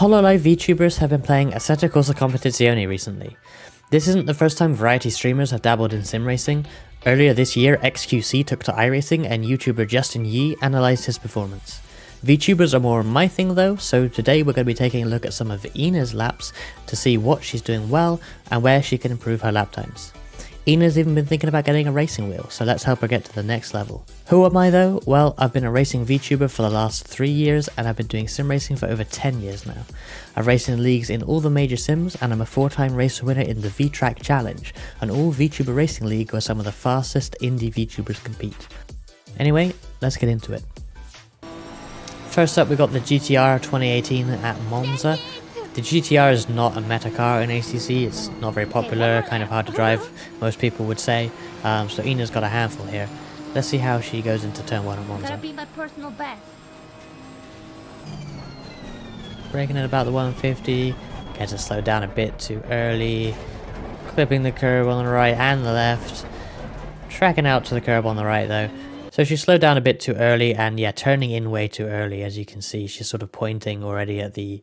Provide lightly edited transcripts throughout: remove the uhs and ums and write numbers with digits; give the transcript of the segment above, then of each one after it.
Hololive VTubers have been playing Assetto Corsa Competizione recently. This isn't the first time variety streamers have dabbled in sim racing. Earlier this year, XQC took to iRacing and YouTuber Justin Yee analysed his performance. VTubers are more my thing though, so today we're going to be taking a look at some of Ina's laps to see what she's doing well and where she can improve her lap times. Ina's even been thinking about getting a racing wheel, so let's help her get to the next level. Who am I though? Well, I've been a racing VTuber for the last 3 years and I've been doing sim racing for over 10 years now. I've raced in leagues in all the major sims and I'm a 4-time race winner in the V-Track Challenge, an all VTuber racing league where some of the fastest indie VTubers compete. Anyway, let's get into it. First up we got the GTR 2018 at Monza. The GTR is not a meta car in ACC, it's not very popular, kind of hard to drive, most people would say, so Ina's got a handful here. Let's see how she goes into turn 1 at Monza. Gotta be my personal best. Braking at about the 150, gets it slowed down a bit too early, clipping the curb on the right and the left, tracking out to the curb on the right though. So she slowed down a bit too early and yeah, turning in way too early. As you can see, she's sort of pointing already at the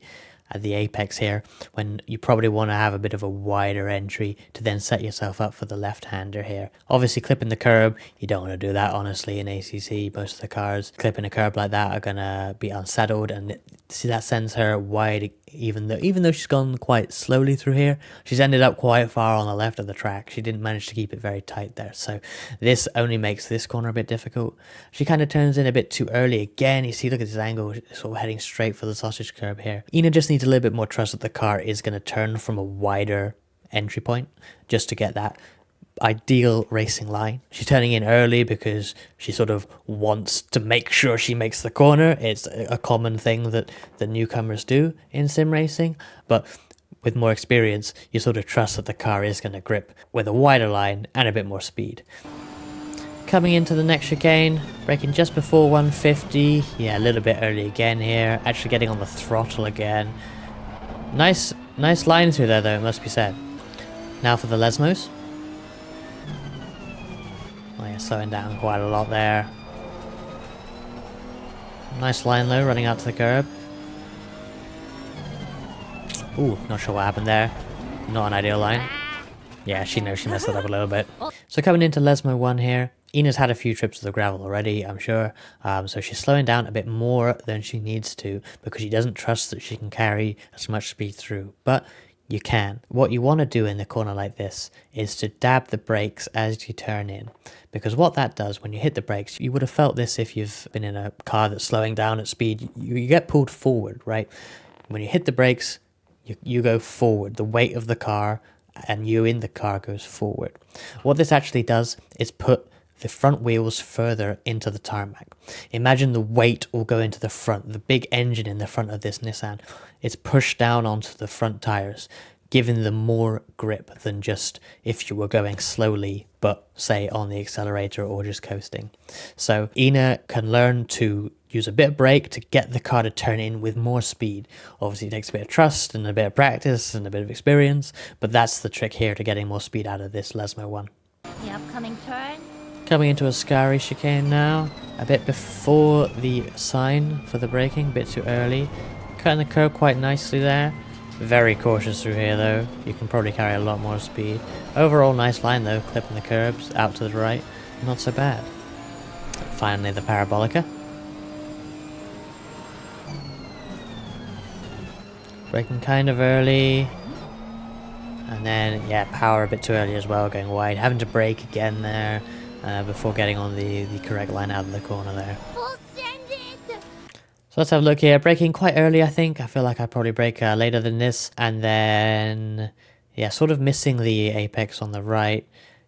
apex here, when you probably want to have a bit of a wider entry to then set yourself up for the left-hander here. Obviously clipping the curb, you don't want to do that honestly in ACC. Most of the cars clipping a curb like that are gonna be unsettled, and see that sends her wide, even though she's gone quite slowly through here, she's ended up quite far on the left of the track. She didn't manage to keep it very tight there, so this only makes this corner a bit difficult. She kind of turns in a bit too early again. You see, look at this angle, sort of heading straight for the sausage curb here. Ina just needs a little bit more trust that the car is going to turn from a wider entry point just to get that ideal racing line. She's turning in early because she sort of wants to make sure she makes the corner. It's a common thing that the newcomers do in sim racing, but with more experience you sort of trust that the car is going to grip with a wider line and a bit more speed. Coming into the next chicane, braking just before 150, yeah, a little bit early again here, actually getting on the throttle again. Nice line through there though, it must be said. Now for the Lesmos. Oh yeah, slowing down quite a lot there. Nice line though, running out to the curb. Ooh, not sure what happened there. Not an ideal line. Yeah, she knows she messed it up a little bit. So coming into Lesmo 1 here, Ina's had a few trips to the gravel already, I'm sure, so she's slowing down a bit more than she needs to because she doesn't trust that she can carry as much speed through, but you can. What you want to do in a corner like this is to dab the brakes as you turn in, because what that does when you hit the brakes, you would have felt this if you've been in a car that's slowing down at speed, you get pulled forward, right? When you hit the brakes, you go forward, the weight of the car and you in the car goes forward. What this actually does is put the front wheels further into the tarmac. Imagine the weight all go into the front, the big engine in the front of this Nissan. It's pushed down onto the front tires, giving them more grip than just if you were going slowly, but say on the accelerator or just coasting. So Ina can learn to use a bit of brake to get the car to turn in with more speed. Obviously it takes a bit of trust and a bit of practice and a bit of experience, but that's the trick here to getting more speed out of this Lesmo 1. The upcoming turn. Coming into a scary chicane now, a bit before the sign for the braking, a bit too early. Cutting the curb quite nicely there. Very cautious through here though, you can probably carry a lot more speed. Overall nice line though, clipping the curbs out to the right, not so bad. Finally the Parabolica. Braking kind of early. And then yeah, power a bit too early as well, going wide. Having to brake again there. Before getting on the correct line out of the corner there. So let's have a look here. Braking quite early, I think. I feel like I probably brake later than this. And then, yeah, sort of missing the apex on the right.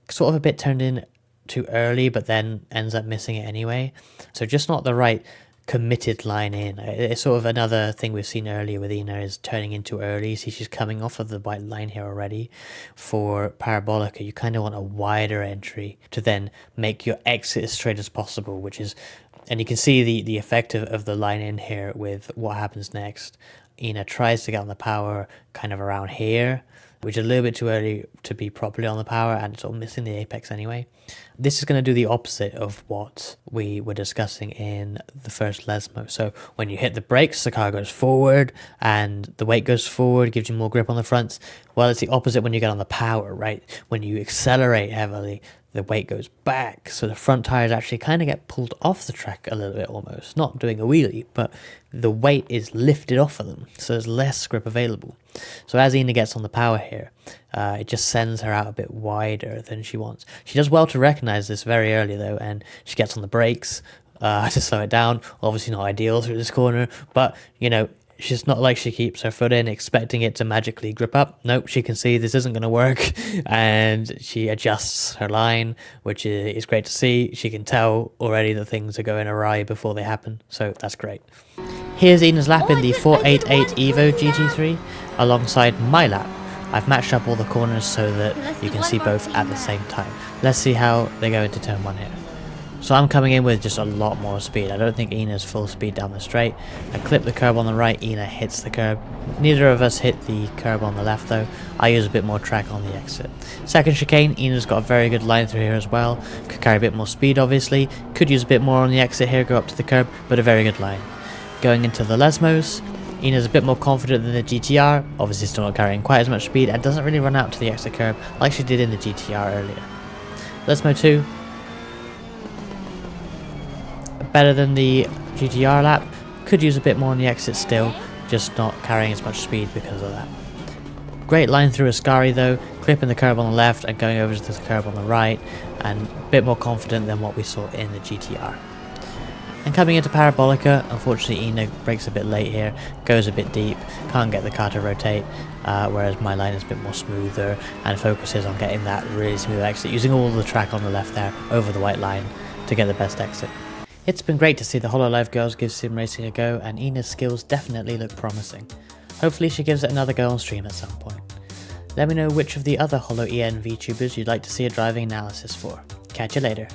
Sort of a bit turned in too early, but then ends up missing it anyway. So just not the right committed line in. It's sort of another thing we've seen earlier with Ina is turning in too early. See, she's coming off of the white line here already. For Parabolica, you kind of want a wider entry to then make your exit as straight as possible, which is, and you can see the effect of the line in here with what happens next. Ina tries to get on the power kind of around here, which is a little bit too early to be properly on the power and sort of missing the apex anyway. This is going to do the opposite of what we were discussing in the first Lesmo. So when you hit the brakes, the car goes forward and the weight goes forward, gives you more grip on the fronts. Well, it's the opposite when you get on the power, right? When you accelerate heavily, the weight goes back, so the front tires actually kind of get pulled off the track a little bit almost. Not doing a wheelie, but the weight is lifted off of them, so there's less grip available. So as Ina gets on the power here, it just sends her out a bit wider than she wants. She does well to recognize this very early though, and she gets on the brakes to slow it down. Obviously not ideal through this corner, but you know, she's not like she keeps her foot in expecting it to magically grip up. Nope, she can see this isn't going to work and she adjusts her line, which is great to see. She can tell already that things are going awry before they happen, so that's great. Here's Ina's lap in the 488 Evo GT3 alongside my lap. I've matched up all the corners so that you can see both at the same time. Let's see how they go into turn 1 here. So I'm coming in with just a lot more speed. I don't think Ina's full speed down the straight. I clip the curb on the right, Ina hits the curb. Neither of us hit the curb on the left though. I use a bit more track on the exit. Second chicane, Ina's got a very good line through here as well. Could carry a bit more speed obviously. Could use a bit more on the exit here, go up to the curb, but a very good line. Going into the Lesmos, Ina's a bit more confident than the GTR, obviously still not carrying quite as much speed and doesn't really run out to the exit curb like she did in the GTR earlier. Lesmo 2, better than the GTR lap, could use a bit more on the exit still, just not carrying as much speed because of that. Great line through Ascari though, clipping the curb on the left and going over to the curb on the right, and a bit more confident than what we saw in the GTR. And coming into Parabolica, unfortunately Ina brakes a bit late here, goes a bit deep, can't get the car to rotate, whereas my line is a bit more smoother and focuses on getting that really smooth exit, using all the track on the left there over the white line to get the best exit. It's been great to see the Hololive girls give sim racing a go, and Ina's skills definitely look promising. Hopefully she gives it another go on stream at some point. Let me know which of the other Holo EN VTubers you'd like to see a driving analysis for. Catch you later.